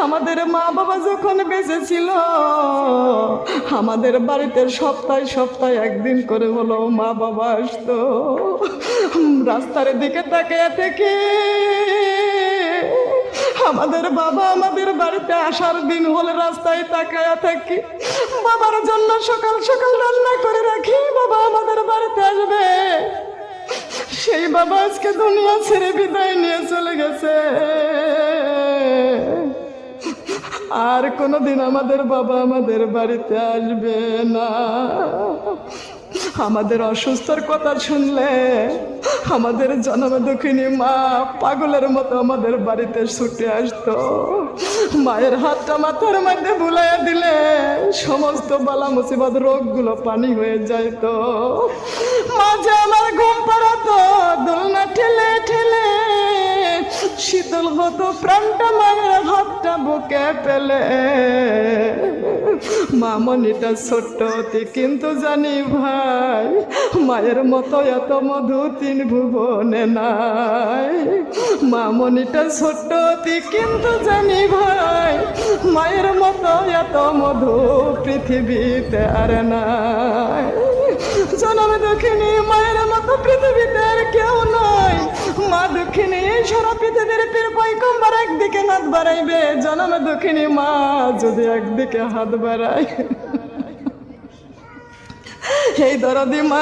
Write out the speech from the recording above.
আমাদের মা বাবা যখন বেঁচে ছিল আমাদের বাড়িতে সপ্তাহে সপ্তাহে একদিন করে হলো মা বাবা আসতো। রাস্তার দিকে তাকিয়ে থেকে আমাদের বাবা আমাদের বাড়িতে আসার দিন হলে রাস্তায় তাকায়া থাকি, বাবার জন্য সকাল সকাল রান্না করে রাখি, বাবা আমাদের বাড়িতে আসবে। সেই বাবা আজকে দুনিয়া ছেড়ে বিদায় নিয়ে চলে গেছে। আর কোনোদিন আমাদের বাবা আমাদের বাড়িতে আসবে না। আমাদের অসুস্থর কথা শুনলে আমাদের জনম দুঃখিনী মা পাগলের মতো আমাদের বাড়িতে ছুটে আসতো। মায়ের হাতটা মাথার মধ্যে বুলাইয়া দিলে সমস্ত বালা মুসিবত রোগগুলো পানি হয়ে যাইত। মাঝে আমার ঘুম পাড়াতো দোলনা ঠেলে ঠেলে, শীতল হতো প্রাণটা মায়ের হাতটা বুকে পেলে। মামনিটা ছোট্ট অতি কিন্তু জানি ভাই মায়ের মতো এত মধু তিন ভুবনে নাই। মামনিটা ছোট্ট অতি কিন্তু জানি ভাই মায়ের মতো এত মধু পৃথিবীতে আর নাই। জনম দুঃখিনী মায়ের মতো পৃথিবীতে আর কেউ নয়। মা দুঃখিনী সারা পৃথিবীর পীর পয়গম্বর একদিকে হাত বাড়াইবে, জনম দুঃখিনী মা যদি একদিকে হাত বাড়ায়, এই দরদি মা